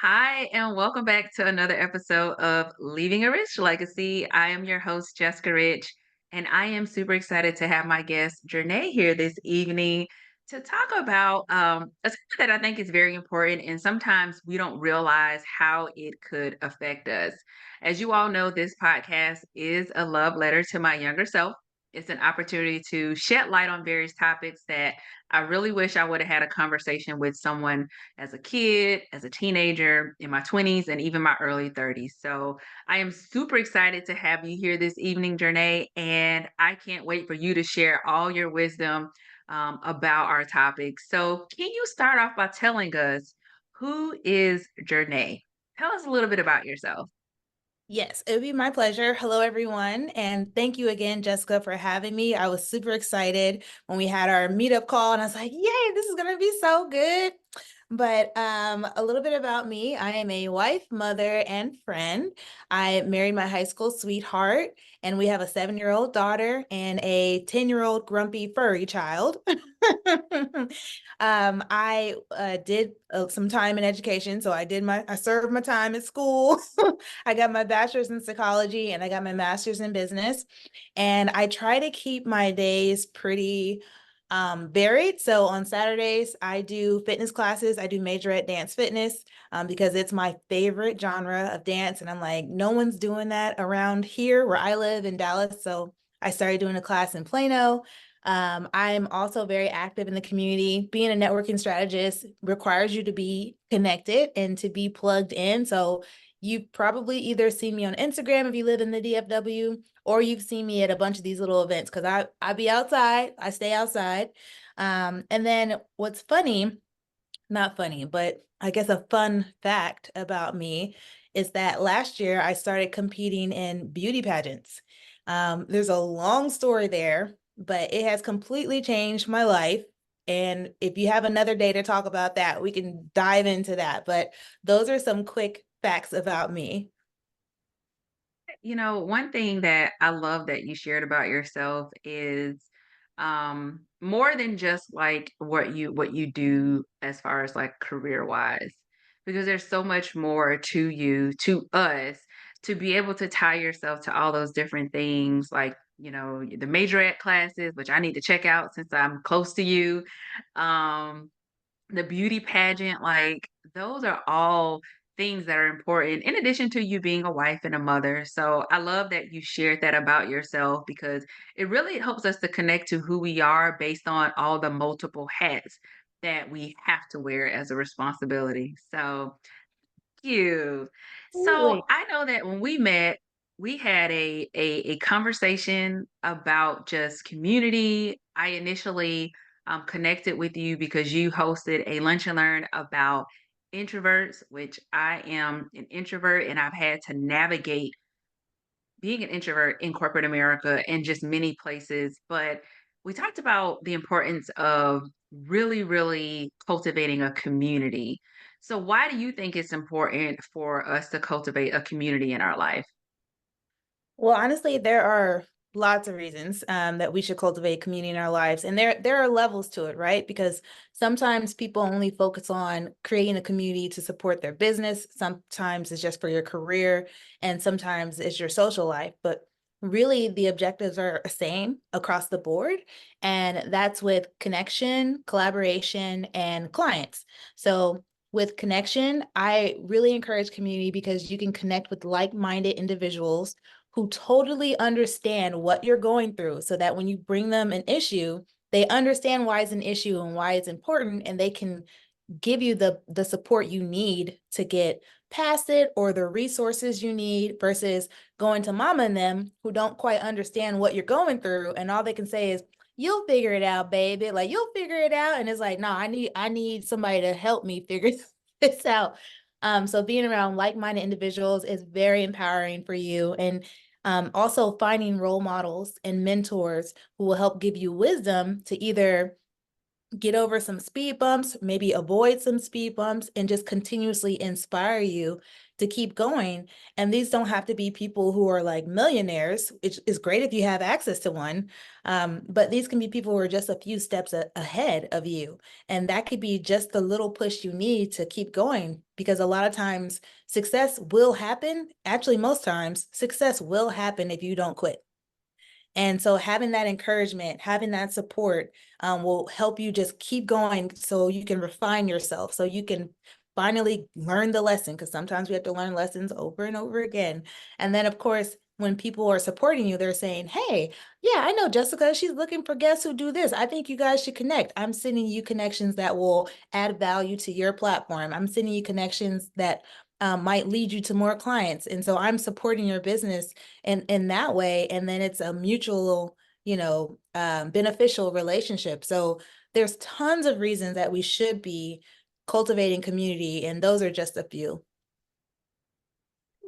Hi, and welcome back to another episode of Leaving a Rich Legacy. I am your host, Jessica Rich, and I am super excited to have my guest, Jernay, here this evening to talk about a topic that I think is very important, and sometimes we don't realize how it could affect us. As you all know, this podcast is a love letter to my younger self. It's an opportunity to shed light on various topics that I really wish I would have had a conversation with someone as a kid, as a teenager, in my 20s, and even my early 30s. So I am super excited to have you here this evening, Jernay, and I can't wait for you to share all your wisdom about our topic. So, can you start off by telling us who is Jernay? Tell us a little bit about yourself. Yes, it would be my pleasure. Hello, everyone. And thank you again, Jessica, for having me. I was super excited when we had our meetup call, and I was like, yay, this is going to be so good. But a little bit about me. I am a wife, mother, and friend. I married my high school sweetheart, and we have a 7-year-old daughter and a 10-year-old grumpy furry child. I did some time in education, so I served my time at school. I got my bachelor's in psychology and I got my master's in business. And I try to keep my days pretty varied. So on Saturdays, I do fitness classes. I do majorette dance fitness because it's my favorite genre of dance. And I'm like, no one's doing that around here where I live in Dallas. So I started doing a class in Plano. I'm also very active in the community. Being a networking strategist requires you to be connected and to be plugged in. So you probably either see me on Instagram if you live in the DFW, or you've seen me at a bunch of these little events because I be outside, I stay outside. And then what's funny, not funny, but I guess a fun fact about me is that last year I started competing in beauty pageants. There's a long story there, but it has completely changed my life. And if you have another day to talk about that, we can dive into that. But those are some quick facts about me. One thing that I love that you shared about yourself is more than just like what you do as far as like career wise, because there's so much more to you, to us, to be able to tie yourself to all those different things, like the majorette classes, which I need to check out since I'm close to you. Um, the beauty pageant, like those are all things that are important in addition to you being a wife and a mother. So I love that you shared that about yourself because it really helps us to connect to who we are based on all the multiple hats that we have to wear as a responsibility. So you. So Absolutely. I know that when we met, we had a conversation about just community. I initially connected with you because you hosted a lunch and learn about introverts, which I am an introvert and I've had to navigate being an introvert in corporate America and just many places. But we talked about the importance of really, really cultivating a community. So, why do you think it's important for us to cultivate a community in our life? Well, honestly, there are lots of reasons that we should cultivate community in our lives, and there are levels to it, right? Because sometimes people only focus on creating a community to support their business. Sometimes it's just for your career, and sometimes it's your social life. But really, the objectives are the same across the board, and that's with connection, collaboration, and clients. So with connection, I really encourage community because you can connect with like-minded individuals who totally understand what you're going through so that when you bring them an issue, they understand why it's an issue and why it's important, and they can give you the support you need to get past it or the resources you need versus going to mama and them who don't quite understand what you're going through, and all they can say is you'll figure it out, baby, like you'll figure it out. And it's like, no, I need somebody to help me figure this out. So being around like-minded individuals is very empowering for you. And also finding role models and mentors who will help give you wisdom to either get over some speed bumps, maybe avoid some speed bumps, and just continuously inspire you to keep going. And these don't have to be people who are like millionaires. It's great if you have access to one, but these can be people who are just a few steps ahead of you. And that could be just the little push you need to keep going, because a lot of times success will happen. Actually, most times, success will happen if you don't quit. And so having that encouragement, having that support will help you just keep going so you can refine yourself, so you can finally learn the lesson, because sometimes we have to learn lessons over and over again. And then, of course, when people are supporting you, they're saying, hey, yeah, I know Jessica, she's looking for guests who do this. I think you guys should connect. I'm sending you connections that will add value to your platform. I'm sending you connections that might lead you to more clients. And so I'm supporting your business in that way, and then it's a mutual, beneficial relationship. So there's tons of reasons that we should be cultivating community, and those are just a few.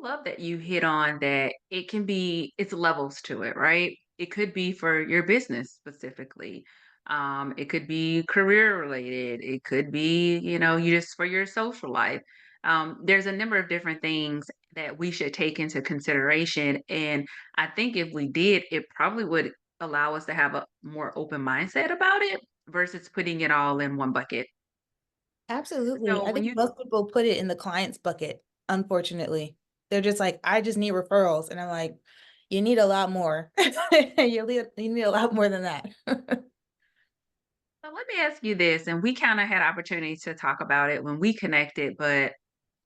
Love that you hit on that. It's levels to it, right? It could be for your business specifically. It could be career related. It could be, you just for your social life. There's a number of different things that we should take into consideration. And I think if we did, it probably would allow us to have a more open mindset about it versus putting it all in one bucket. Absolutely. So I when think you most people put it in the clients bucket, unfortunately. They're just like, I just need referrals. And I'm like, you need a lot more. You need a lot more than that. So let me ask you this, and we kind of had opportunity to talk about it when we connected, but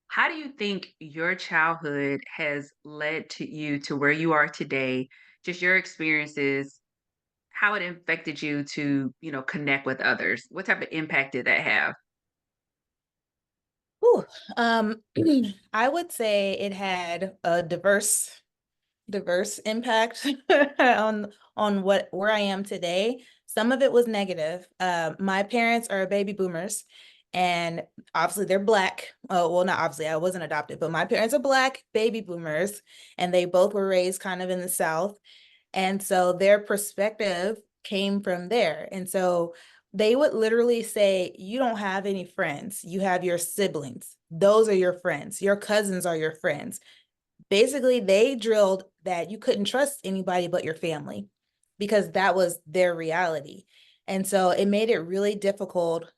how do you think your childhood has led to you to where you are today? Just your experiences, how it affected you to, connect with others. What type of impact did that have? Ooh, um, I would say it had a diverse impact on what where I am today. Some of it was negative. My parents are baby boomers, and obviously they're Black. Well, not obviously, I wasn't adopted, but my parents are Black baby boomers, and they both were raised kind of in the South. And so their perspective came from there. And so they would literally say, you don't have any friends. You have your siblings. Those are your friends. Your cousins are your friends. Basically, they drilled that you couldn't trust anybody but your family, because that was their reality. And so it made it really difficult,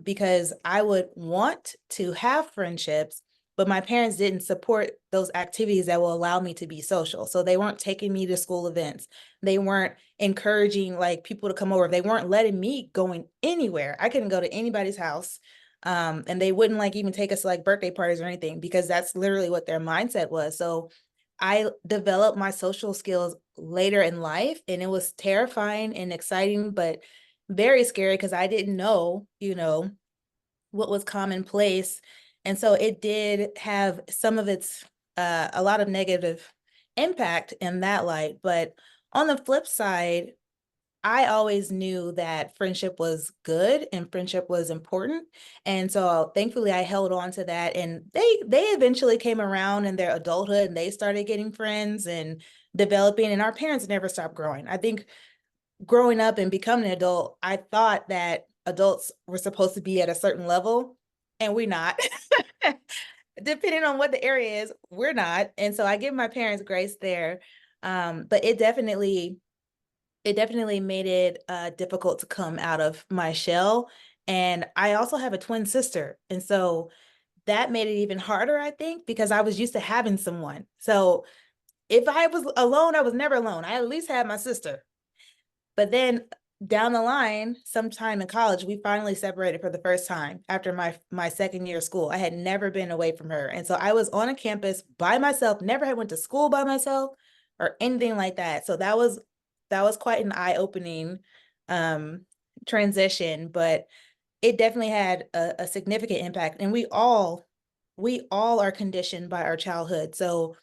because I would want to have friendships, but my parents didn't support those activities that will allow me to be social. So they weren't taking me to school events. They weren't encouraging like people to come over. They weren't letting me going anywhere. I couldn't go to anybody's house. And they wouldn't like even take us to like birthday parties or anything, because that's literally what their mindset was. So I developed my social skills later in life, and it was terrifying and exciting, but very scary, because I didn't know, what was commonplace. And so it did have some of its, a lot of negative impact in that light. But on the flip side, I always knew that friendship was good and friendship was important. And so thankfully I held on to that, and they eventually came around in their adulthood, and they started getting friends and developing, and our parents never stopped growing. I think growing up and becoming an adult, I thought that adults were supposed to be at a certain level, and we're not. Depending on what the area is, we're not. And so I give my parents grace there. But it definitely made it difficult to come out of my shell. And I also have a twin sister. And so that made it even harder, I think, because I was used to having someone. So if I was alone, I was never alone. I at least had my sister. But then down the line, sometime in college, we finally separated for the first time after my second year of school. I had never been away from her. And so I was on a campus by myself, never had went to school by myself or anything like that. So that was quite an eye-opening um transition, but it definitely had a significant impact. And we all are conditioned by our childhood. So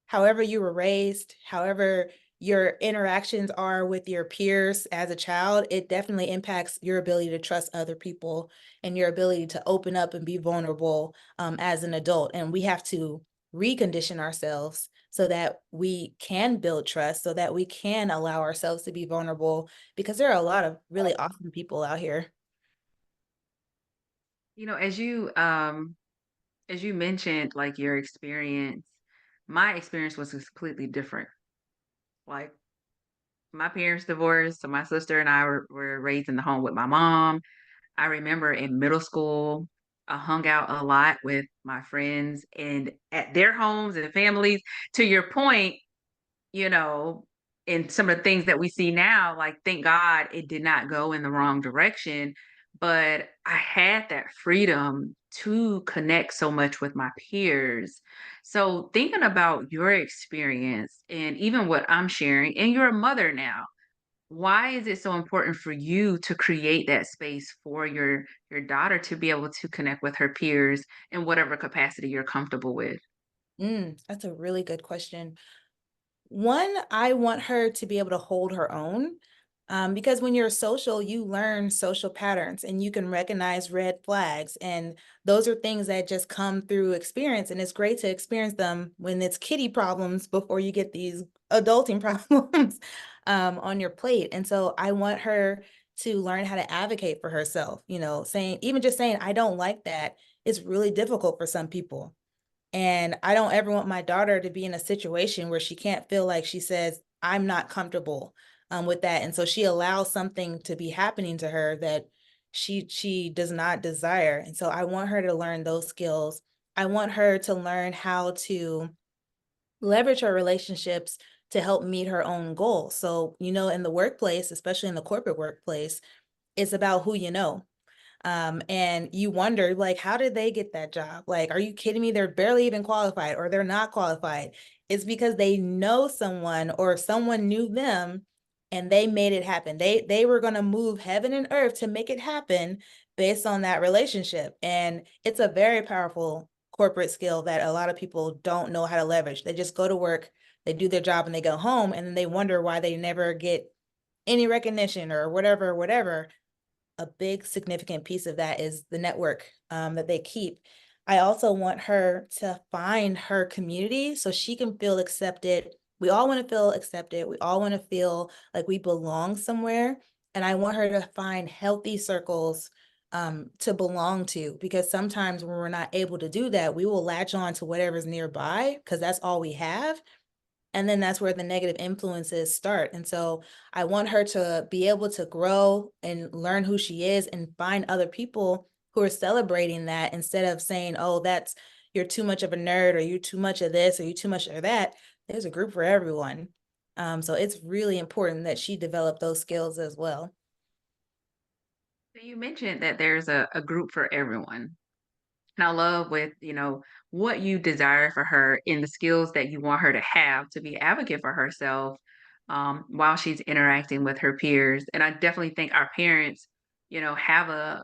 however you were raised, however your interactions are with your peers as a child, it definitely impacts your ability to trust other people and your ability to open up and be vulnerable as an adult. And we have to recondition ourselves so that we can build trust, so that we can allow ourselves to be vulnerable, because there are a lot of really awesome people out here. You know, as you mentioned, like your experience, my experience was completely different. Like my parents divorced, so my sister and I were raised in the home with my mom. I remember in middle school, I hung out a lot with my friends and at their homes and families. To your point, you know, and some of the things that we see now, like thank God it did not go in the wrong direction. But I had that freedom to connect so much with my peers. So thinking about your experience and even what I'm sharing, and you're a mother now, why is it so important for you to create that space for your daughter to be able to connect with her peers in whatever capacity you're comfortable with? That's a really good question. One, I want her to be able to hold her own. Because when you're social, you learn social patterns and you can recognize red flags. And those are things that just come through experience. And it's great to experience them when it's kitty problems before you get these adulting problems on your plate. And so I want her to learn how to advocate for herself, saying, even just saying, I don't like that is really difficult for some people. And I don't ever want my daughter to be in a situation where she can't feel like she says, I'm not comfortable with that. And so she allows something to be happening to her that she does not desire. And so I want her to learn those skills. I want her to learn how to leverage her relationships to help meet her own goals. So, in the workplace, especially in the corporate workplace, it's about who you know. And you wonder, like, how did they get that job? Like, are you kidding me? They're barely even qualified or they're not qualified. It's because they know someone or someone knew them and they made it happen. They were going to move heaven and earth to make it happen based on that relationship. And it's a very powerful corporate skill that a lot of people don't know how to leverage. They just go to work, they do their job and they go home and then they wonder why they never get any recognition or whatever, whatever. A big significant piece of that is the network that they keep. I also want her to find her community so she can feel accepted. We all want to feel accepted. We all want to feel like we belong somewhere. And I want her to find healthy circles to belong to, because sometimes when we're not able to do that, we will latch on to whatever's nearby because that's all we have. And then that's where the negative influences start. And so I want her to be able to grow and learn who she is and find other people who are celebrating that instead of saying, oh, that's you're too much of a nerd or you're too much of this or you're too much of that. There's a group for everyone. So it's really important that she develop those skills as well. So you mentioned that there's a group for everyone. And I love with, what you desire for her in the skills that you want her to have to be advocate for herself while she's interacting with her peers. And I definitely think our parents, have a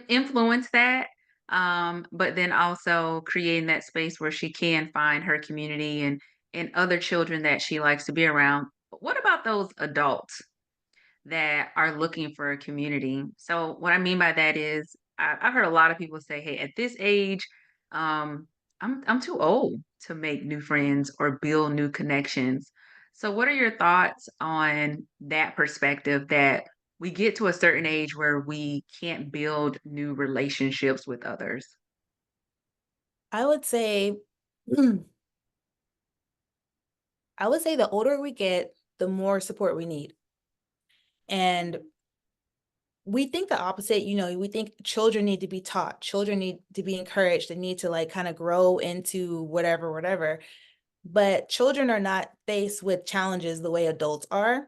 influence that, but then also creating that space where she can find her community and other children that she likes to be around. But what about those adults that are looking for a community? So what I mean by that is I've heard a lot of people say, "Hey, at this age, um, I'm too old to make new friends or build new connections." So what are your thoughts on that perspective that we get to a certain age where we can't build new relationships with others? I would say, I would say the older we get, the more support we need. And we think the opposite, we think children need to be taught, children need to be encouraged, they need to like kind of grow into whatever, whatever. But children are not faced with challenges the way adults are.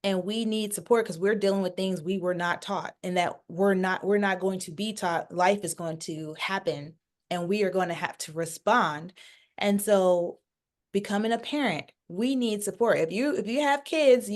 And we need support because we're dealing with things we were not taught and that we're not going to be taught. Life is going to happen and we are going to have to respond. And so becoming a parent, we need support. If you have kids,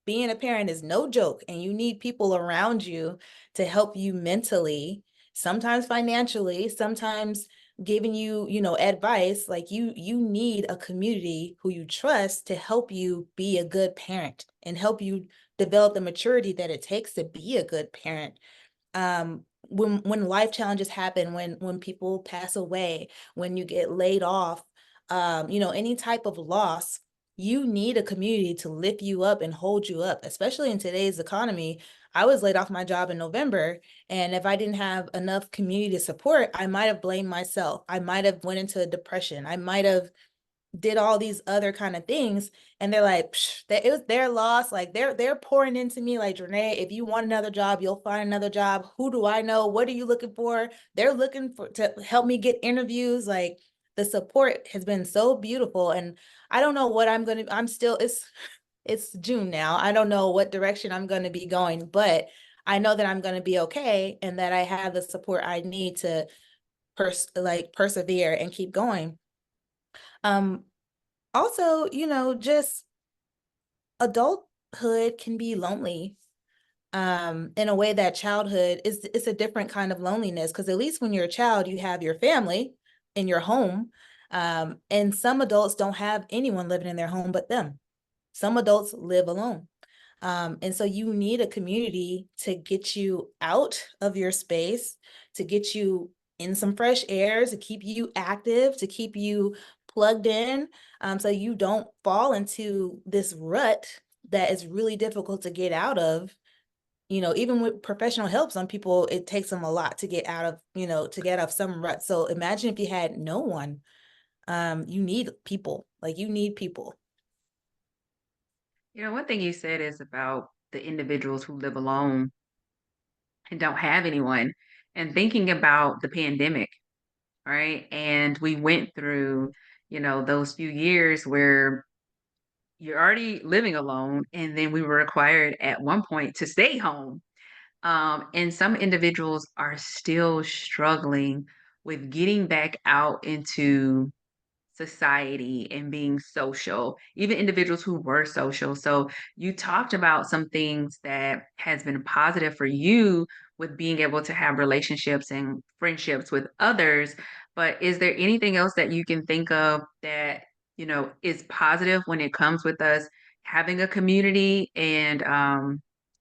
being a parent is no joke and you need people around you to help you mentally, sometimes financially, sometimes giving you, advice. Like you need a community who you trust to help you be a good parent and help you develop the maturity that it takes to be a good parent. When life challenges happen, when people pass away, when you get laid off, any type of loss, you need a community to lift you up and hold you up, especially in today's economy. I was laid off my job in November, and if I didn't have enough community support, I might have blamed myself. I might have went into a depression. I might have did all these other kind of things, and they're like, that it was their loss. Like they're pouring into me like, Janae, if you want another job, you'll find another job. Who do I know? What are you looking for? They're looking for to help me get interviews. Like the support has been so beautiful, and I don't know what I'm still, it's June now. I don't know what direction I'm going to be going, but I know that I'm going to be okay, and that I have the support I need to persevere and keep going. Um, Also, just adulthood can be lonely, in a way that childhood is. It's a different kind of loneliness, because at least when you're a child, you have your family in your home. And some adults don't have anyone living in their home but them. Some adults live alone. And so you need a community to get you out of your space, to get you in some fresh air, to keep you active, to keep you plugged in, so you don't fall into this rut that is really difficult to get out of. Even with professional help, some people, it takes them a lot to get out of, to get out of some rut. So imagine if you had no one. You need people, like you need people. One thing you said is about the individuals who live alone and don't have anyone, and thinking about the pandemic, right? And we went through, those few years where you're already living alone, and then we were required at one point to stay home. And some individuals are still struggling with getting back out into society and being social, even individuals who were social. So you talked about some things that has been positive for you with being able to have relationships and friendships with others, but is there anything else that you can think of that, is positive when it comes with us having a community and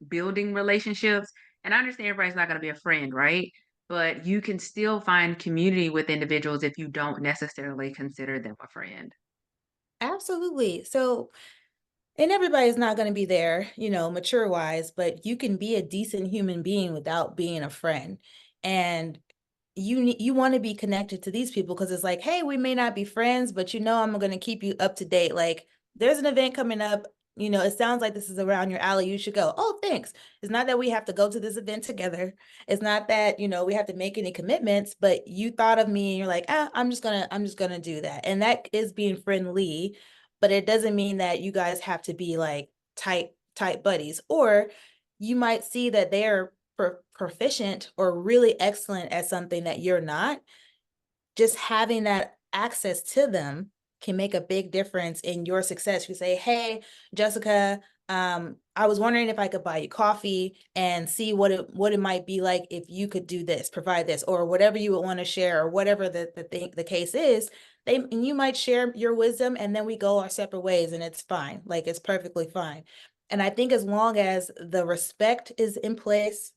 building relationships? And I understand everybody's not going to be a friend, right? But you can still find community with individuals if you don't necessarily consider them a friend. Absolutely. So, and everybody's not going to be there, mature wise, but you can be a decent human being without being a friend. And you want to be connected to these people, because it's like, hey, we may not be friends, but I'm going to keep you up to date. Like there's an event coming up, it sounds like this is around your alley, you should go. Oh, thanks. It's not that we have to go to this event together. It's not that, we have to make any commitments, but you thought of me and you're like, I'm just gonna do that. And that is being friendly, but it doesn't mean that you guys have to be like tight buddies. Or you might see that they're proficient or really excellent at something that you're not. Just having that access to them can make a big difference in your success. You say, hey, Jessica, I was wondering if I could buy you coffee and see what it might be like if you could do this, provide this, or whatever you would want to share, or whatever the case is. And you might share your wisdom, and then we go our separate ways, and it's fine. Like it's perfectly fine. And I think as long as the respect is in place,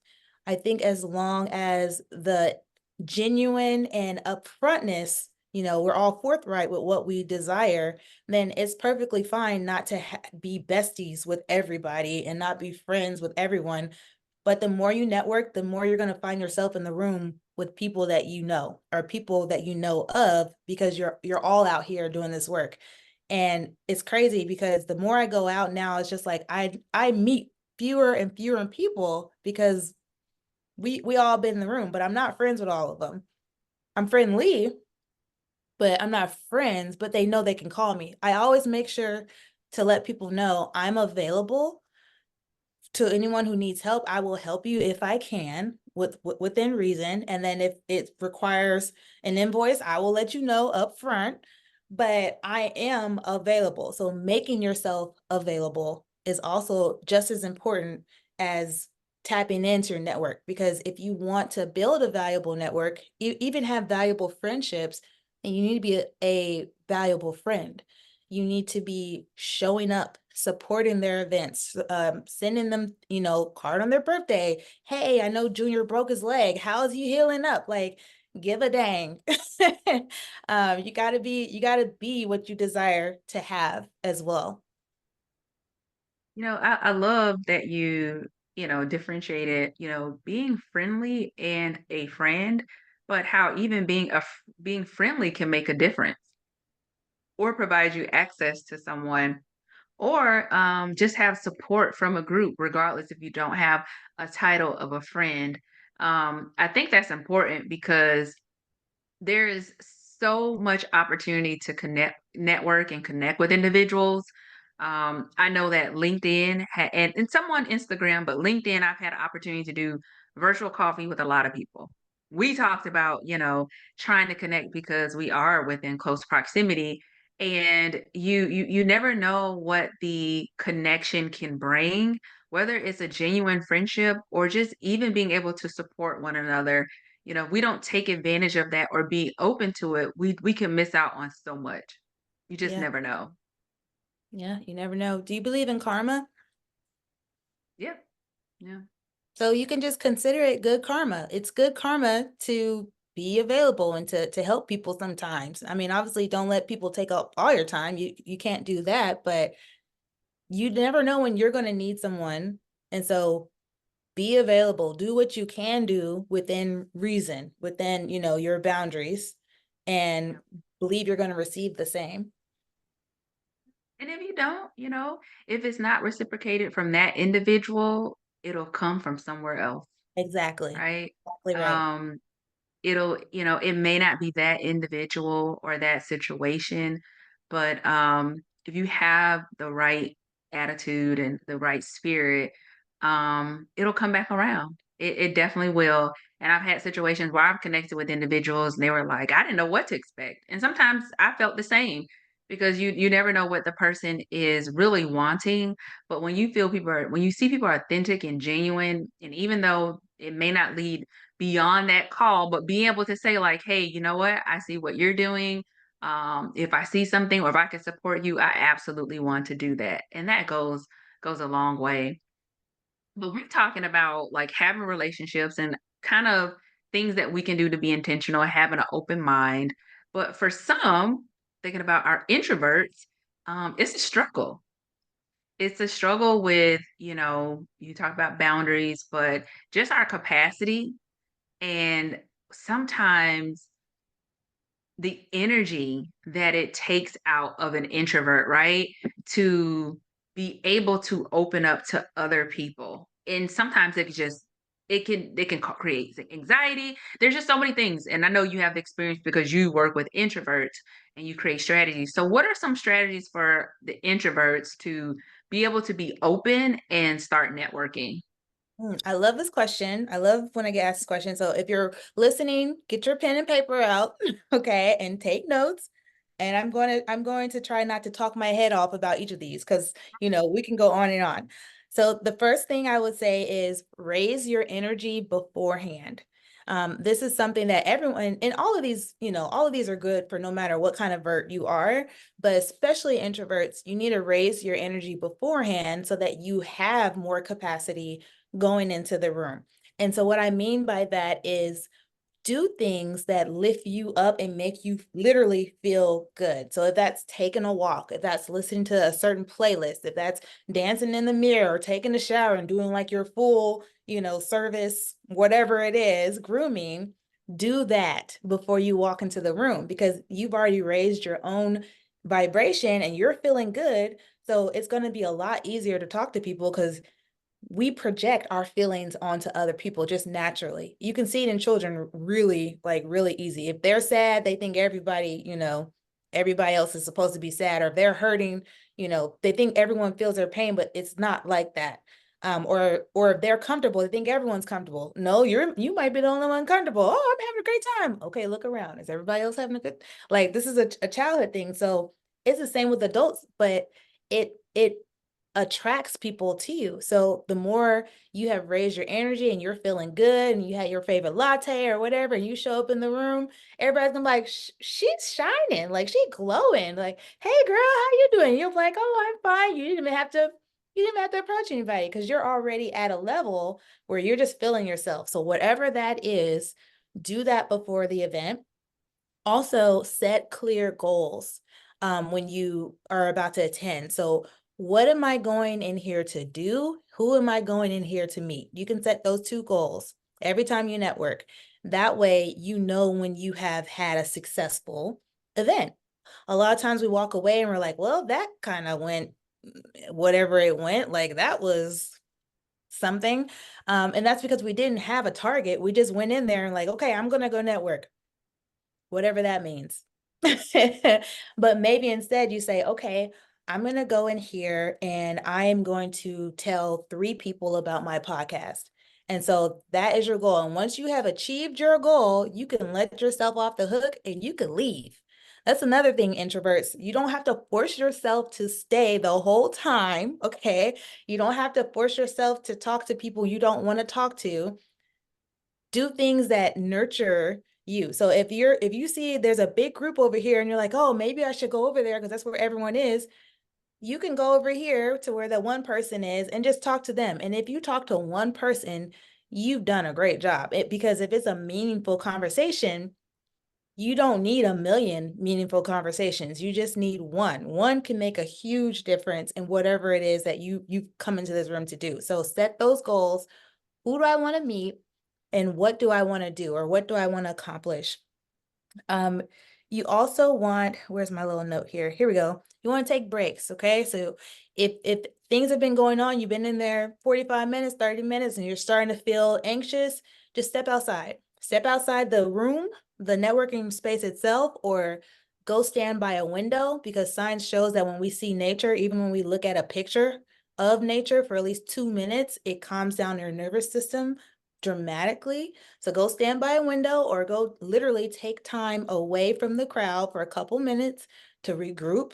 I think as long as the genuine and upfrontness, we're all forthright with what we desire, then it's perfectly fine not to be besties with everybody and not be friends with everyone. But the more you network, the more you're going to find yourself in the room with people that you know, or people that you know of, because you're all out here doing this work. And it's crazy, because the more I go out now, it's just like I meet fewer and fewer people, because we all been in the room, but I'm not friends with all of them. I'm friendly, but I'm not friends, but they know they can call me. I always make sure to let people know I'm available to anyone who needs help. I will help you if I can, within reason. And then if it requires an invoice, I will let you know up front, but I am available. So making yourself available is also just as important as tapping into your network, because if you want to build a valuable network, you even have valuable friendships, and you need to be a valuable friend. You need to be showing up, supporting their events, sending them, card on their birthday. Hey, I know Junior broke his leg. How's he healing up? Like, give a dang. You gotta be what you desire to have as well. I love that you differentiated, being friendly and a friend, but how even being friendly can make a difference or provide you access to someone or just have support from a group, regardless if you don't have a title of a friend. I think that's important because there is so much opportunity to network, and connect with individuals. I know that LinkedIn and some on Instagram, but LinkedIn, I've had an opportunity to do virtual coffee with a lot of people. We talked about, trying to connect because we are within close proximity, and you never know what the connection can bring, whether it's a genuine friendship or just even being able to support one another. We don't take advantage of that or be open to it, we can miss out on so much. You just Yeah. never know. Yeah. You never know. Do you believe in karma? Yeah, yeah, So you can just consider it good karma. It's good karma to be available and to help people sometimes. I mean, obviously don't let people take up all your time. You can't do that, but you never know when you're going to need someone. And so be available, do what you can do within reason, within, your boundaries, and yeah. believe you're going to receive the same. And if you don't, if it's not reciprocated from that individual, it'll come from somewhere else, Exactly. right? Exactly right. Um, it may not be that individual or that situation, but if you have the right attitude and the right spirit, it'll come back around. It definitely will. And I've had situations where I've connected with individuals and they were like, I didn't know what to expect. And sometimes I felt the same because you never know what the person is really wanting. But when you see people are authentic and genuine, and even though it may not lead beyond that call, but being able to say like, hey, you know what? I see what you're doing. If I see something or if I can support you, I absolutely want to do that. And that goes a long way. But we're talking about like having relationships and kind of things that we can do to be intentional, having an open mind. But for some, thinking about our introverts, it's a struggle. It's a struggle with, you talk about boundaries, but just our capacity and sometimes the energy that it takes out of an introvert, right? To be able to open up to other people. And sometimes it can create anxiety. There's just so many things. And I know you have the experience because you work with introverts and you create strategies. So what are some strategies for the introverts to be able to be open and start networking? I love this question. I love when I get asked this question. So if you're listening, get your pen and paper out, okay, and take notes. And I'm going to try not to talk my head off about each of these because we can go on and on. So the first thing I would say is raise your energy beforehand. This is something that everyone and all of these, all of these are good for no matter what kind of vert you are, but especially introverts, you need to raise your energy beforehand so that you have more capacity going into the room. And so what I mean by that is do things that lift you up and make you literally feel good. So if that's taking a walk, if that's listening to a certain playlist, if that's dancing in the mirror or taking a shower and doing like your full, service, whatever it is, grooming, do that before you walk into the room because you've already raised your own vibration and you're feeling good. So it's going to be a lot easier to talk to people because we project our feelings onto other people just naturally. You can see it in children really, like really easy. If they're sad, they think everybody else is supposed to be sad, or if they're hurting, they think everyone feels their pain, but it's not like that. Or if they're comfortable, they think everyone's comfortable. No, you might be the only one comfortable. Oh, I'm having a great time. Okay, look around. Is everybody else having a good like this is a childhood thing. So it's the same with adults, but it attracts people to you. So the more you have raised your energy and you're feeling good and you had your favorite latte or whatever, and you show up in the room, everybody's gonna be like, she's shining, like she glowing, like, hey girl, how you doing? You're like, oh, I'm fine. You didn't have to approach anybody because you're already at a level where you're just feeling yourself. So whatever that is, do that before the event. Also, set clear goals when you are about to attend. So What am I going in here to do? Who am I going in here to meet? You can set those two goals every time you network. That way, you know when you have had a successful event. A lot of times we walk away and we're like, well, that kind of went whatever it went. Like that was something. And that's because we didn't have a target. We just went in there and like, okay, I'm going to go network, whatever that means. But maybe instead you say, okay, I'm going to go in here and I am going to tell 3 people about my podcast. And so that is your goal. And once you have achieved your goal, you can let yourself off the hook and you can leave. That's another thing, introverts. You don't have to force yourself to stay the whole time. Okay. You don't have to force yourself to talk to people you don't want to talk to. Do things that nurture you. So if you see there's a big group over here and you're like, oh, maybe I should go over there because that's where everyone is, you can go over here to where that one person is and just talk to them. And if you talk to one person, you've done a great job. Because if it's a meaningful conversation, you don't need a million meaningful conversations. You just need one. One can make a huge difference in whatever it is that you've come into this room to do. So set those goals. Who do I want to meet? And what do I want to do, or what do I want to accomplish? You also want, where's my little note here? Here we go. You want to take breaks, okay? So if things have been going on, you've been in there 45 minutes, 30 minutes, and you're starting to feel anxious, just step outside. Step outside the room, the networking space itself, or go stand by a window, because science shows that when we see nature, even when we look at a picture of nature for at least 2 minutes, it calms down your nervous system dramatically. So go stand by a window or go literally take time away from the crowd for a couple minutes to regroup.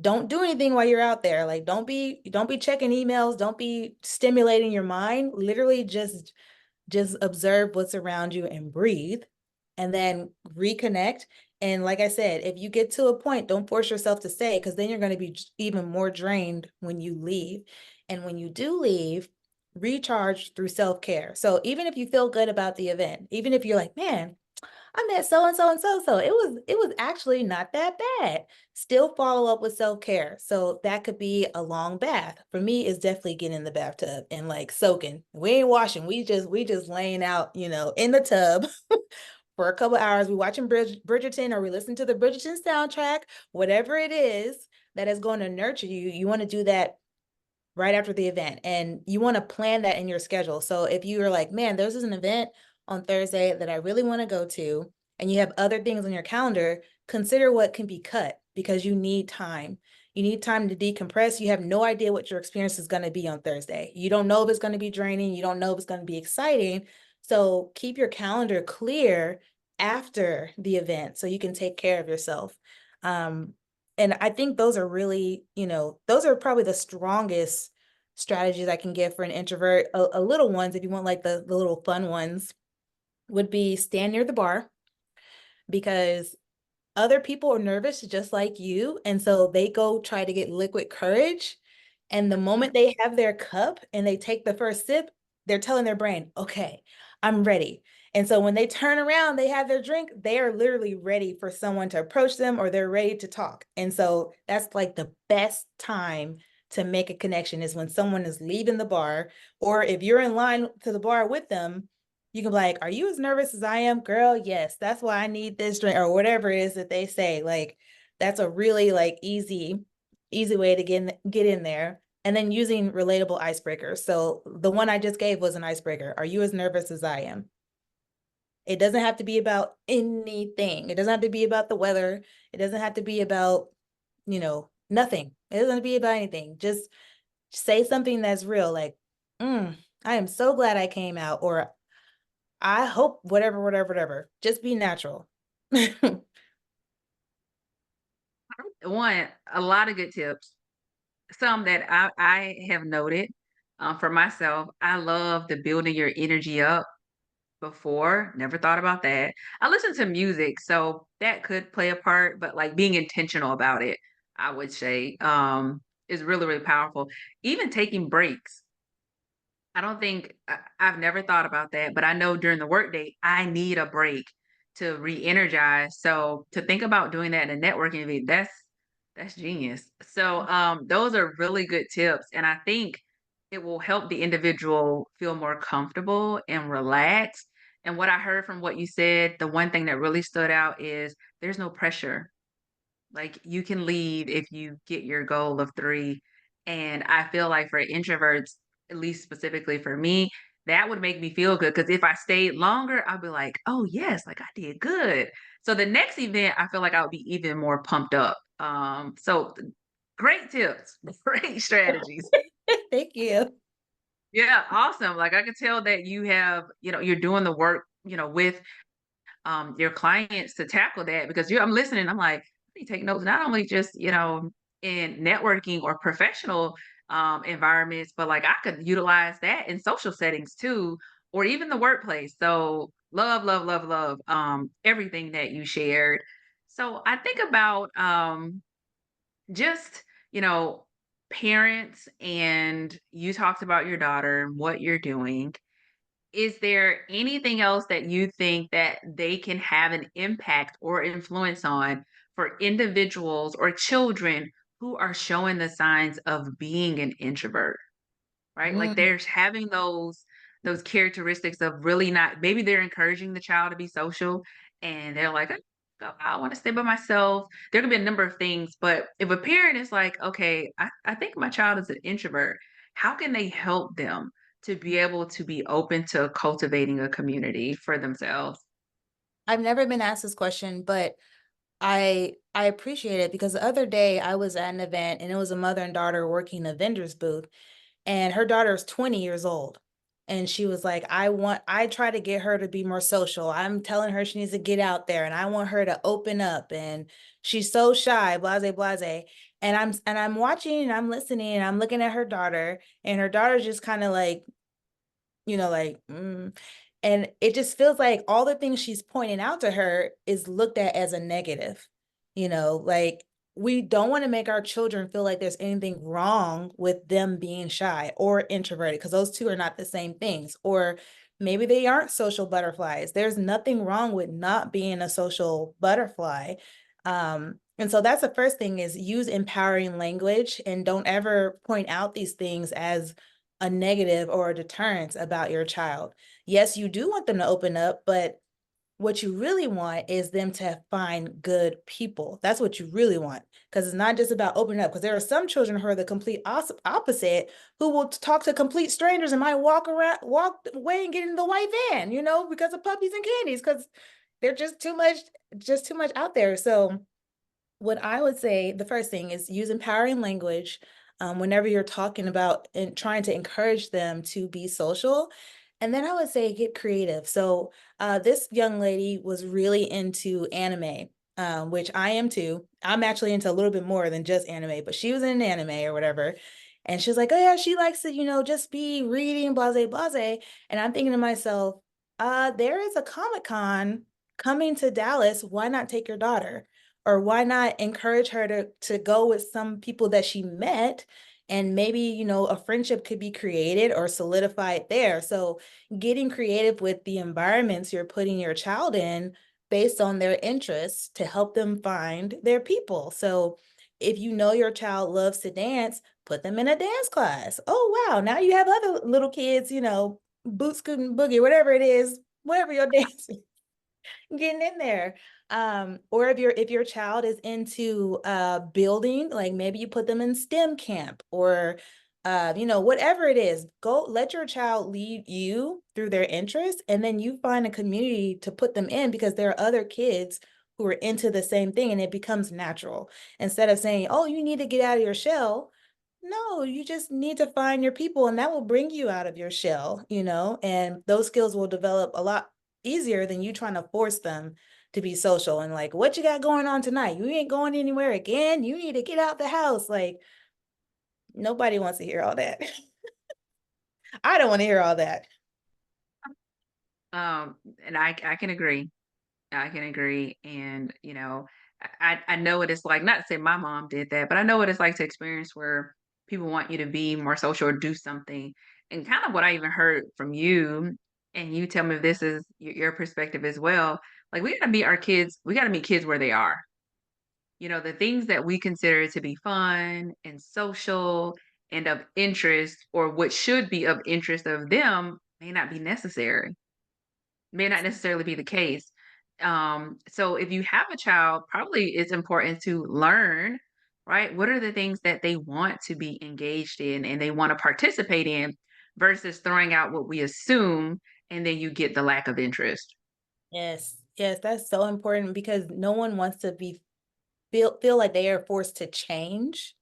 Don't do anything while you're out there. Like don't be checking emails, don't be stimulating your mind. Literally just observe what's around you and breathe, and then reconnect. And like I said, if you get to a point, don't force yourself to stay, because then you're going to be even more drained when you leave. And when you do leave, recharge through self-care. So even if you feel good about the event, even if you're like, man, I met so and so and so, so it was actually not that bad. Still follow up with self-care. So that could be a long bath. For me, it's definitely getting in the bathtub and like soaking. We ain't washing. We just laying out, in the tub for a couple hours. We watching Bridgerton, or we listen to the Bridgerton soundtrack, whatever it is that is going to nurture you. You want to do that right after the event, and you want to plan that in your schedule. So if you are like, man, there's an event on Thursday that I really want to go to, and you have other things on your calendar, consider what can be cut, because you need time. You need time to decompress. You have no idea what your experience is going to be on Thursday. You don't know if it's going to be draining. You don't know if it's going to be exciting. So keep your calendar clear after the event so you can take care of yourself. And I think those are really, those are probably the strongest strategies I can give for an introvert. A little ones, if you want like the little fun ones, would be stand near the bar, because other people are nervous just like you. And so they go try to get liquid courage. And the moment they have their cup and they take the first sip, they're telling their brain, okay, I'm ready. And so when they turn around, they have their drink, they are literally ready for someone to approach them, or they're ready to talk. And so that's like the best time to make a connection, is when someone is leaving the bar, or if you're in line to the bar with them, you can be like, are you as nervous as I am? Girl, yes, that's why I need this drink, or whatever it is that they say. Like, that's a really like easy way to get in there. And then using relatable icebreakers. So the one I just gave was an icebreaker. Are you as nervous as I am? It doesn't have to be about anything. It doesn't have to be about the weather. It doesn't have to be about, nothing. It doesn't have to be about anything. Just say something that's real, like, I am so glad I came out, or I hope whatever, whatever, whatever. Just be natural. One, a lot of good tips. Some that I have noted for myself. I love the building your energy up before. Never thought about that. I listen to music, so that could play a part, but like being intentional about it, I would say, is really, really powerful. Even taking breaks. I don't think I've never thought about that, but I know during the workday, I need a break to re-energize. So to think about doing that in a networking event, That's genius. So, those are really good tips, and I think it will help the individual feel more comfortable and relaxed. And what I heard from what you said, the one thing that really stood out is there's no pressure. Like, you can leave if you get your goal of 3, and I feel like for introverts, at least specifically for me, that would make me feel good. Because if I stayed longer, I'd be like, "Oh, yes, like, I did good." So the next event, I feel like I would be even more pumped up. Great tips, great strategies. Thank you. Yeah, awesome. Like, I could tell that you're doing the work, with your clients to tackle that because I'm listening. I'm like, I need to take notes, not only just, in networking or professional environments, but like I could utilize that in social settings too, or even the workplace. So love, love, love, love everything that you shared. So I think about just, you know, parents, and you talked about your daughter and what you're doing. Is there anything else that you think that they can have an impact or influence on for individuals or children who are showing the signs of being an introvert? Right? Like Mm. there's having those characteristics of really not, maybe they're encouraging the child to be social and they're like, I want to stay by myself. There could be a number of things, but if a parent is like, okay, I think my child is an introvert, how can they help them to be able to be open to cultivating a community for themselves? I've never been asked this question, but I appreciate it because the other day I was at an event and it was a mother and daughter working a vendor's booth, and her daughter is 20 years old. And she was like, I try to get her to be more social. I'm telling her she needs to get out there and I want her to open up, and she's so shy, blase, blase. And I'm watching and I'm listening and I'm looking at her daughter, and her daughter's just kind of like, like, and it just feels like all the things she's pointing out to her is looked at as a negative. Like, we don't want to make our children feel like there's anything wrong with them being shy or introverted, because those two are not the same things. Or maybe they aren't social butterflies. There's nothing wrong with not being a social butterfly. And so that's the first thing, is use empowering language and don't ever point out these things as a negative or a deterrence about your child. Yes, you do want them to open up, but what you really want is them to find good people. That's what you really want. Because it's not just about opening up. Because there are some children who are the complete opposite, who will talk to complete strangers and might walk away and get in the white van, because of puppies and candies, because they're just too much out there. So what I would say, the first thing is use empowering language whenever you're talking about and trying to encourage them to be social. And then I would say get creative. So this young lady was really into anime, which I am too. I'm actually into a little bit more than just anime, but she was in an anime or whatever. And she was like, oh yeah, she likes to, just be reading, blase, blase. And I'm thinking to myself, there is a Comic-Con coming to Dallas. Why not take your daughter? Or why not encourage her to go with some people that she met, and maybe, a friendship could be created or solidified there. So getting creative with the environments you're putting your child in based on their interests to help them find their people. So if your child loves to dance, put them in a dance class. Oh wow, now you have other little kids, boot scooting boogie, whatever it is, whatever you're dancing, getting in there. Or if your child is into building, like maybe you put them in STEM camp, or whatever it is, go let your child lead you through their interests, and then you find a community to put them in, because there are other kids who are into the same thing, and it becomes natural. Instead of saying, oh, you need to get out of your shell, no, you just need to find your people, and that will bring you out of your shell, and those skills will develop a lot easier than you trying to force them to be social. And like, what you got going on tonight? You ain't going anywhere again. You need to get out the house. Like, nobody wants to hear all that. I don't want to hear all that. And I can agree. I can agree. And, I know what it's like, not to say my mom did that, but I know what it's like to experience where people want you to be more social or do something. And kind of what I even heard from you, and you tell me if this is your perspective as well. Like, we got to meet kids where they are. the things that we consider to be fun and social and of interest, or what should be of interest of them, may not be necessary, may not necessarily be the case. So if you have a child, probably it's important to learn, right? What are the things that they want to be engaged in and they want to participate in versus throwing out what we assume and then you get the lack of interest. Yes, yes, that's so important because no one wants to be feel like they are forced to change.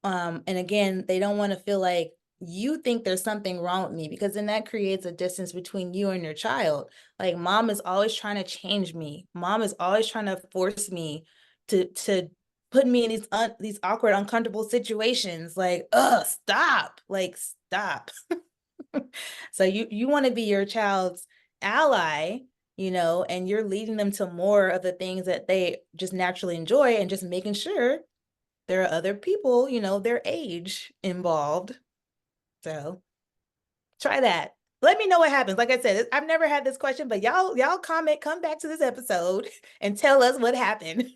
And again, they don't want to feel like you think there's something wrong with me because then that creates a distance between you and your child. Like mom is always trying to change me. Mom is always trying to force me to put me in these awkward, uncomfortable situations. Like, stop. Like, stop. So you want to be your child's ally, and you're leading them to more of the things that they just naturally enjoy and just making sure there are other people, their age involved. So try that. Let me know what happens. Like I said, I've never had this question, but y'all comment, come back to this episode and tell us what happened.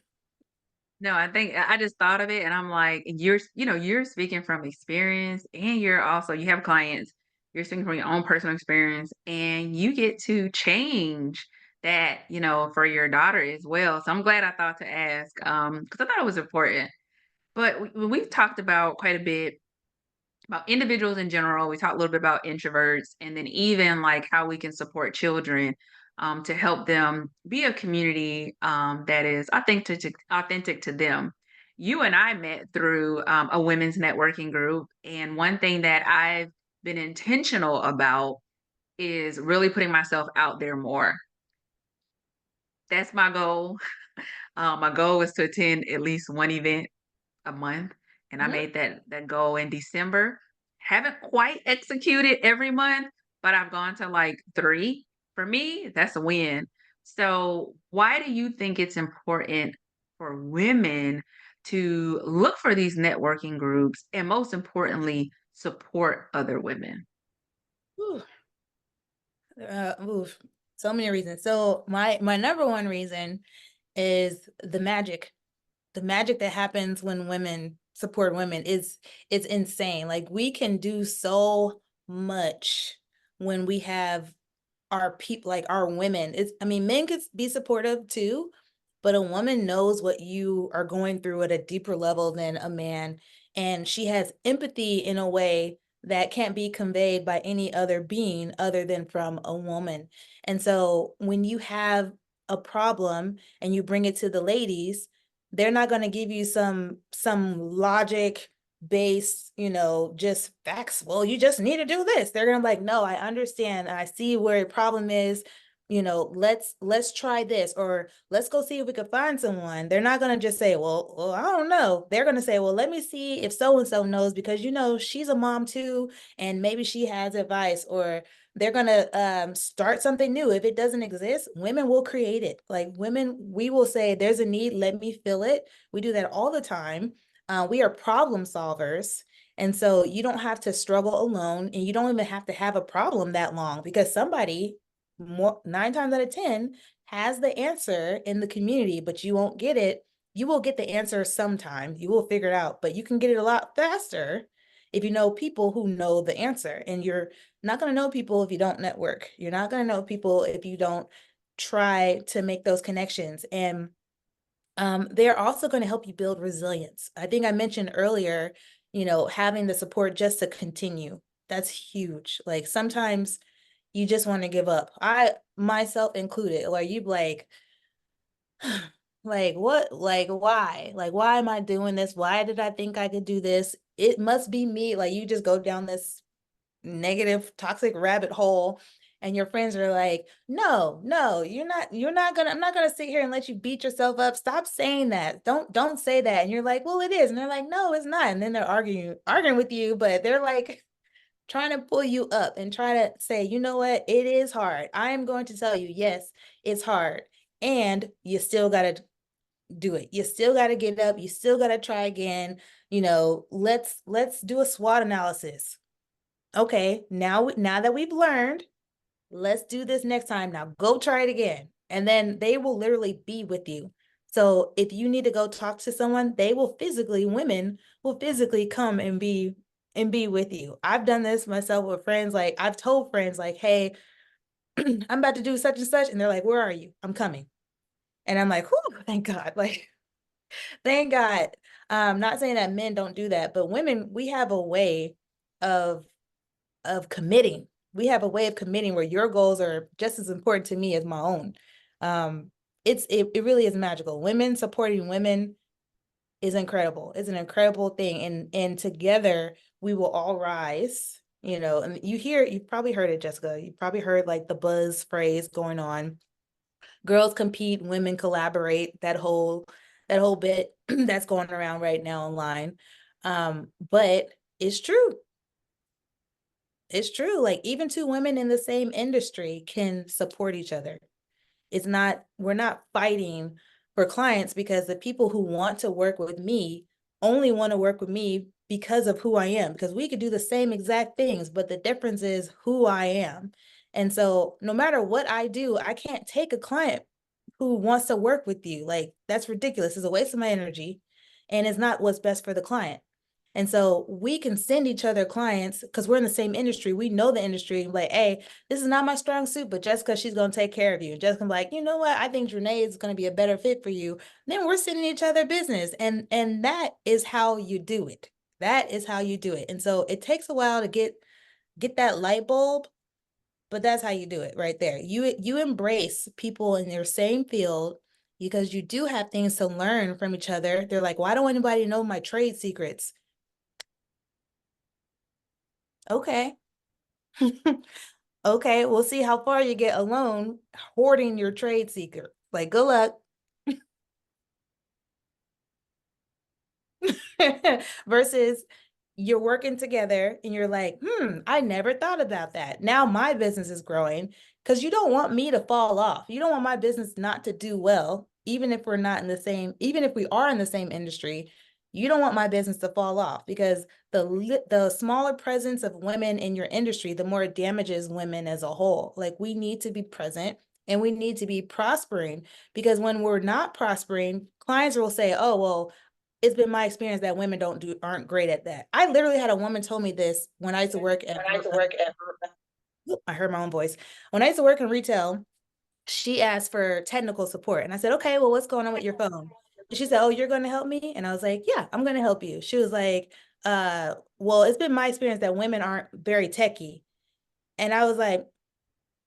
No, I think I just thought of it and I'm like, you're speaking from experience and you have clients, you're speaking from your own personal experience and you get to change that, for your daughter as well. So I'm glad I thought to ask, because I thought it was important. But we've talked about quite a bit about individuals in general. We talked a little bit about introverts and then even like how we can support children to help them be a community that is authentic to them. You and I met through a women's networking group. And one thing that I've been intentional about is really putting myself out there more. That's my goal. My goal is to attend at least one event a month, and I Mhm. made that goal in December. Haven't quite executed every month, but I've gone to like 3. For me, that's a win. So, why do you think it's important for women to look for these networking groups and most importantly, support other women? Whew. Oof, so many reasons. So my number one reason is the magic that happens when women support women is it's insane. Like we can do so much when we have our people, like our women. It's, I mean, men could be supportive too, but a woman knows what you are going through at a deeper level than a man, and she has empathy in a way that can't be conveyed by any other being other than from a woman. And so when you have a problem and you bring it to the ladies, they're not going to give you some logic based, just facts. Well, you just need to do this. They're gonna be like, no, I understand. I see where the problem is. Let's try this, or let's go see if we can find someone. They're not gonna just say, well, I don't know. They're gonna say, well, let me see if so and so knows because she's a mom too, and maybe she has advice, or they're gonna start something new. If it doesn't exist, women will create it. Like women, we will say, there's a need, let me fill it. We do that all the time. We are problem solvers. And so you don't have to struggle alone and you don't even have to have a problem that long because somebody, more 9 times out of 10, has the answer in the community, but you won't get it. You will get the answer sometime. You will figure it out, but you can get it a lot faster if you know people who know the answer. And you're not going to know people if you don't network. You're not going to know people if you don't try to make those connections. And they're also going to help you build resilience. I think I mentioned earlier, having the support just to continue. That's huge. Like sometimes you just want to give up. I myself included, like you like, like what, like why am I doing this? Why did I think I could do this? It must be me. Like you just go down this negative toxic rabbit hole and your friends are like, no, you're not gonna, I'm not gonna sit here and let you beat yourself up. Stop saying that. Don't say that. And you're like, well, it is. And they're like, no, it's not. And then they're arguing with you, but they're like trying to pull you up and try to say, you know what, it is hard. I am going to tell you, yes, it's hard. And you still gotta do it. You still gotta get up, you still gotta try again. Let's do a SWOT analysis. Okay, now that we've learned, let's do this next time. Now go try it again. And then they will literally be with you. So if you need to go talk to someone, women will physically come and be with you. I've done this myself with friends. Like I've told friends like, hey, I'm about to do such and such. And they're like, where are you? I'm coming. And I'm like, whew, thank God. Like, thank God. Not saying that men don't do that, but women, we have a way of committing. We have a way of committing where your goals are just as important to me as my own. Um, it really is magical. Women supporting women is incredible. It's an incredible thing. And together we will all rise, you know, and you've probably heard it, Jessica. You probably heard like the buzz phrase going on. Girls compete, women collaborate, that whole bit that's going around right now online. But it's true. It's true. Like even two women in the same industry can support each other. We're not fighting for clients because the people who want to work with me only want to work with me because of who I am, because we could do the same exact things, but the difference is who I am. And so no matter what I do, I can't take a client who wants to work with you. Like that's ridiculous. It's a waste of my energy and it's not what's best for the client. And so we can send each other clients because we're in the same industry. We know the industry. Like, hey, this is not my strong suit, but Jessica, she's going to take care of you. And Jessica, like, you know what? I think Janae is going to be a better fit for you. Then we're sending each other business. And that is how you do it. That is how you do it. And so it takes a while to get that light bulb, but that's how you do it right there. You embrace people in your same field because you do have things to learn from each other. They're like, why don't anybody know my trade secrets? Okay. Okay, we'll see how far you get alone hoarding your trade secret. Like, good luck. Versus you're working together and you're like, I never thought about that. Now my business is growing because you don't want me to fall off. You don't want my business not to do well, even if we're not in the same, even if we are in the same industry. You don't want my business to fall off because the smaller presence of women in your industry, the more it damages women as a whole. Like we need to be present and we need to be prospering because when we're not prospering, clients will say, oh, well, it's been my experience that women aren't great at that. I literally had a woman told me this when I used to work at I heard my own voice. When I used to work in retail, she asked for technical support. And I said, okay, well, what's going on with your phone? And she said, oh, you're going to help me? And I was like, yeah, I'm going to help you. She was like, well, it's been my experience that women aren't very techy. And I was like,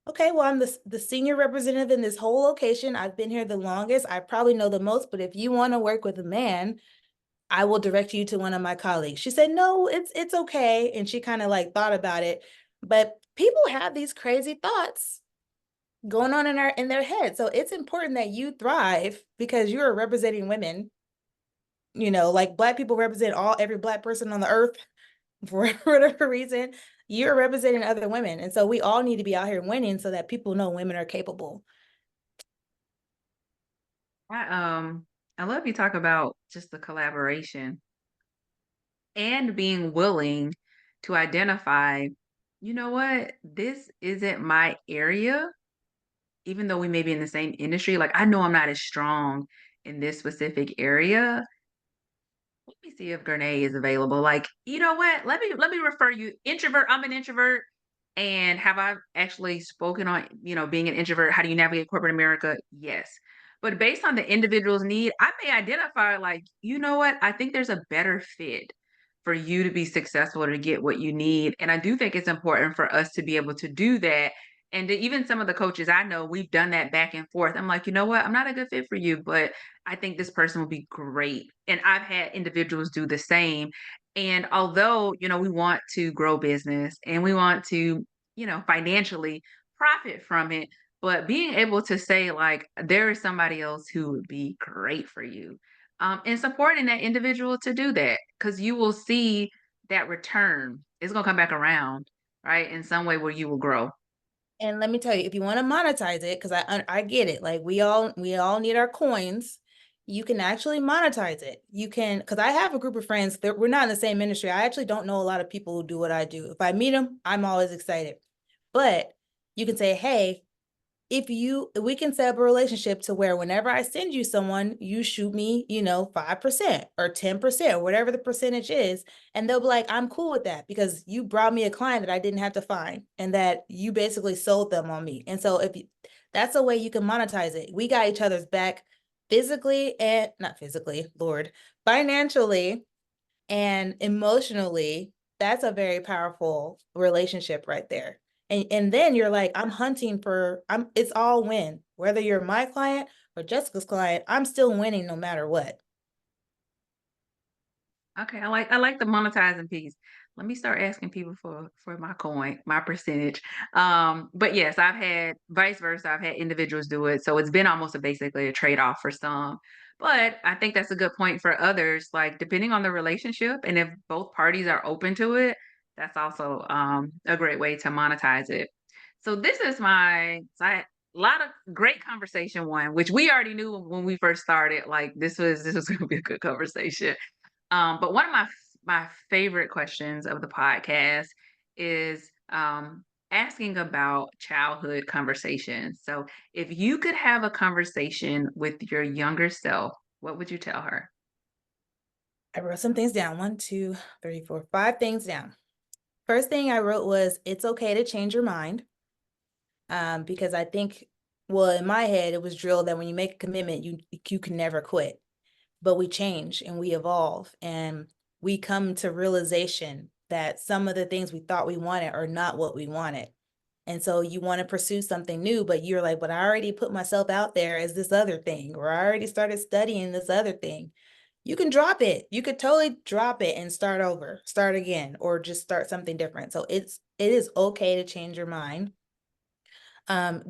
okay, well, I'm the senior representative in this whole location. I've been here the longest. I probably know the most, but if you want to work with a man, I will direct you to one of my colleagues. She said, no, it's okay. And she kind of like thought about it. But people have these crazy thoughts going on in their head. So it's important that you thrive because you're representing women. You know, like Black people represent every Black person on the earth for whatever reason. You're representing other women. And so we all need to be out here winning so that people know women are capable. I love you talk about just the collaboration and being willing to identify, you know what, this isn't my area, even though we may be in the same industry. Like I know I'm not as strong in this specific area. Let me see if Grenade is available. Like, you know what? Let me refer you. Introvert. I'm an introvert. And have I actually spoken on, being an introvert? How do you navigate corporate America? Yes. But based on the individual's need, I may identify like, you know what? I think there's a better fit for you to be successful to get what you need. And I do think it's important for us to be able to do that. And even some of the coaches I know, we've done that back and forth. I'm like, you know what? I'm not a good fit for you, but I think this person will be great. And I've had individuals do the same. And although, we want to grow business and we want to, financially profit from it, but being able to say, like, there is somebody else who would be great for you, and supporting that individual to do that, because you will see that return is going to come back around, right? In some way where you will grow. And let me tell you, if you want to monetize it, because I get it, like we all need our coins. You can actually monetize it. You can, because I have a group of friends that we're not in the same industry. I actually don't know a lot of people who do what I do. If I meet them, I'm always excited. But you can say, hey, we can set up a relationship to where whenever I send you someone, you shoot me, 5% or 10% or whatever the percentage is. And they'll be like, I'm cool with that because you brought me a client that I didn't have to find and that you basically sold them on me. And so that's a way you can monetize it. We got each other's back physically and not physically, Lord, financially and emotionally. That's a very powerful relationship right there. And then you're like, I'm hunting for, it's all win. Whether you're my client or Jessica's client, I'm still winning no matter what. Okay, I like the monetizing piece. Let me start asking people for my coin, my percentage. But yes, I've had vice versa. I've had individuals do it, so it's been almost basically a trade off for some. But I think that's a good point for others. Like depending on the relationship, and if both parties are open to it, that's also a great way to monetize it. So this is a lot of great conversation one, which we already knew when we first started. Like this was going to be a good conversation. But one of my favorite questions of the podcast is asking about childhood conversations. So, if you could have a conversation with your younger self, what would you tell her? I wrote some things down. 5 things down. First thing I wrote was it's okay to change your mind. Because I think, well, in my head, it was drilled that when you make a commitment, you can never quit. But we change and we evolve and we come to realization that some of the things we thought we wanted are not what we wanted. And so you want to pursue something new, but you're like, but I already put myself out there as this other thing, or I already started studying this other thing. You can drop it. You could totally drop it and start over, start again, or just start something different. So it is okay to change your mind.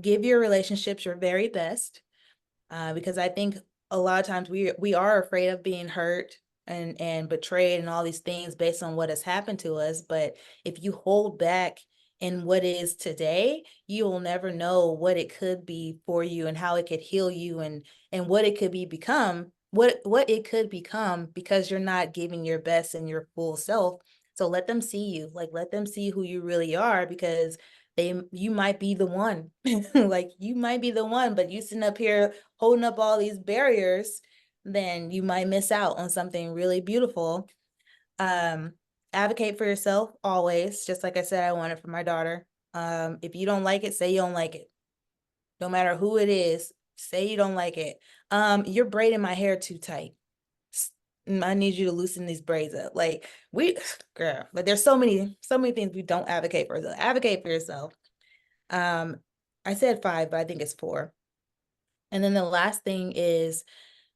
Give your relationships your very best, because I think a lot of times we are afraid of being hurt and betrayed and all these things based on what has happened to us. But if you hold back in what is today, you will never know what it could be for you and how it could heal you and what it could what it could become because you're not giving your best and your full self. So let them see you, like let them see who you really are because you might be the one. Like you might be the one, but you sitting up here holding up all these barriers, then you might miss out on something really beautiful. um Advocate for yourself always, just like I said I want it for my daughter. If you don't like it, say you don't like it, no matter who it is. Say you don't like it. You're braiding my hair too tight. I need you to loosen these braids up. Like we girl, but there's so many things we don't advocate for. So advocate for yourself. um I said 5, but I think it's 4. And then the last thing is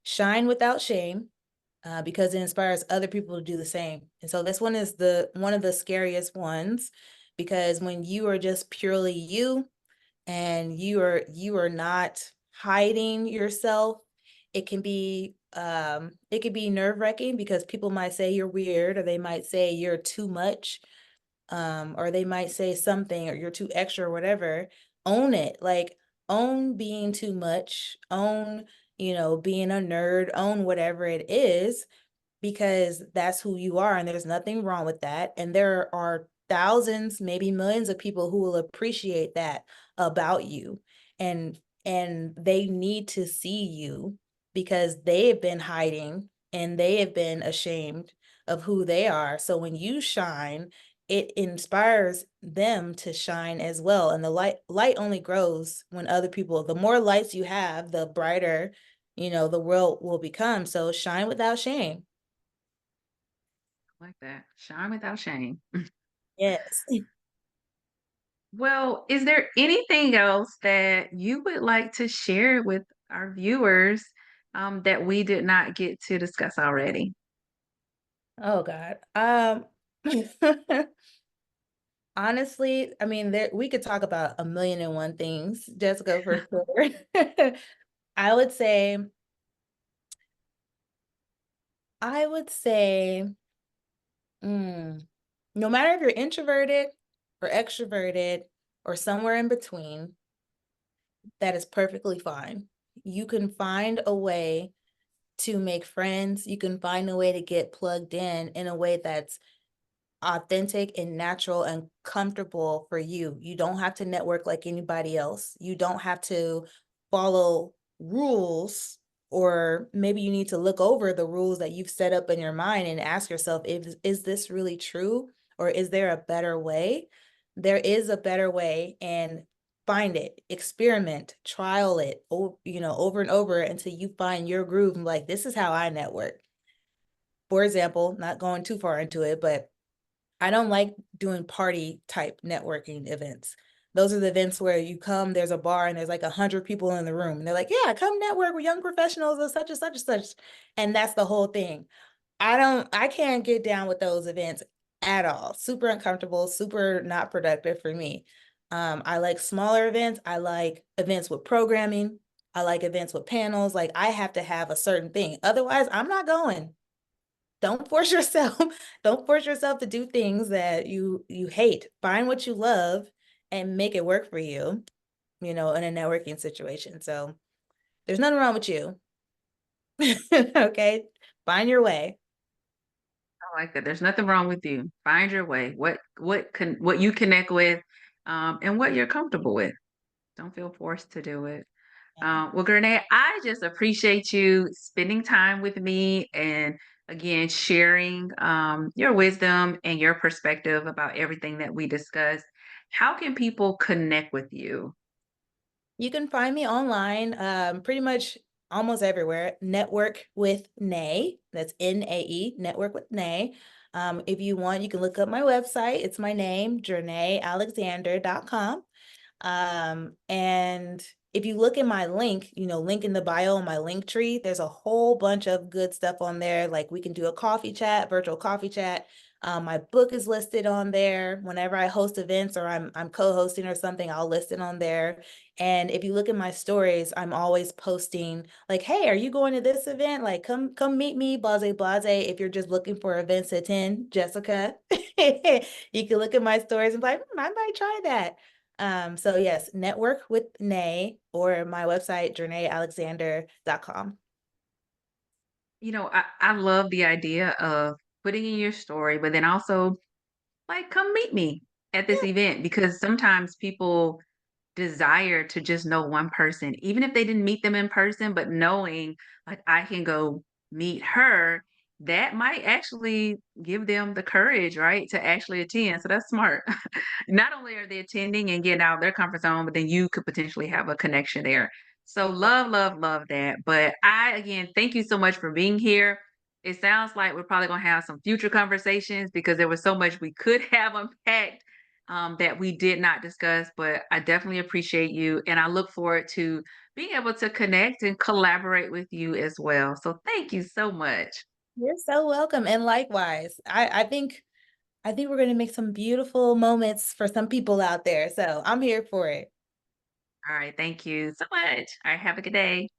shine without shame, because it inspires other people to do the same. And so this one is the one of the scariest ones, because when you are just purely you and you are not hiding yourself, it can be nerve-wracking because people might say you're weird or they might say you're too much, or they might say something or you're too extra or whatever. Own it. Like own being too much, own, being a nerd, own whatever it is, because that's who you are and there's nothing wrong with that. And there are thousands, maybe millions of people who will appreciate that about you. And they need to see you because they have been hiding and they have been ashamed of who they are. So when you shine, it inspires them to shine as well. And the light only grows when other people, the more lights you have, the brighter, the world will become. So shine without shame. Like that. Shine without shame. Yes. Well, is there anything else that you would like to share with our viewers that we did not get to discuss already? Oh God. Honestly, I mean, we could talk about a million and one things, Jessica, for sure. I would say, I would say, mm, no matter if you're introverted or extroverted or somewhere in between, that is perfectly fine. You can find a way to make friends. You can find a way to get plugged in a way that's authentic and natural and comfortable for you. You don't have to network like anybody else. You don't have to follow rules, or maybe you need to look over the rules that you've set up in your mind and ask yourself, is this really true, or is there a better way? There is a better way, and find it, experiment, trial it, over and over until you find your groove and like, this is how I network. For example, not going too far into it, but I don't like doing party type networking events. Those are the events where you come, there's a bar and there's like 100 people in the room. And they're like, yeah, come network with young professionals of such and such and such. And that's the whole thing. I can't get down with those events at all. Super uncomfortable, super not productive for me. I like smaller events. I like events with programming. I like events with panels. Like, I have to have a certain thing. Otherwise, I'm not going. Don't force yourself. Don't force yourself to do things that you hate. Find what you love and make it work for you, in a networking situation. So there's nothing wrong with you. Okay. Find your way. I like that. There's nothing wrong with you. Find your way. What you connect with, and what you're comfortable with. Don't feel forced to do it. Yeah. Well, Grenade, I just appreciate you spending time with me and again sharing your wisdom and your perspective about everything that we discussed. How can people connect with you? You can find me online, pretty much almost everywhere. Network with Nay. That's NAE, Network with Nay. If you want, you can look up my website. It's my name, JernaeAlexander.com. And if you look in my link, link in the bio on my link tree, there's a whole bunch of good stuff on there. Like, we can do a coffee chat, virtual coffee chat. My book is listed on there. Whenever I host events or I'm co-hosting or something, I'll list it on there. And if you look at my stories, I'm always posting like, hey, are you going to this event? Like, come meet me, blase, blase. If you're just looking for events to attend, Jessica, you can look at my stories and be like, I might try that. So yes, network with Nay, or my website, JernaeAlexander.com. I love the idea of putting in your story, but then also like come meet me at this Yeah. event because sometimes people desire to just know one person, even if they didn't meet them in person, but knowing like I can go meet her, that might actually give them the courage, right, to actually attend. So that's smart. Not only are they attending and getting out of their comfort zone, but then you could potentially have a connection there. So love, love, love that. But I again thank you so much for being here. It sounds like we're probably gonna have some future conversations because there was so much we could have unpacked that we did not discuss, but I definitely appreciate you. And I look forward to being able to connect and collaborate with you as well. So thank you so much. You're so welcome. And likewise, I think we're going to make some beautiful moments for some people out there. So I'm here for it. All right. Thank you so much. All right. Have a good day.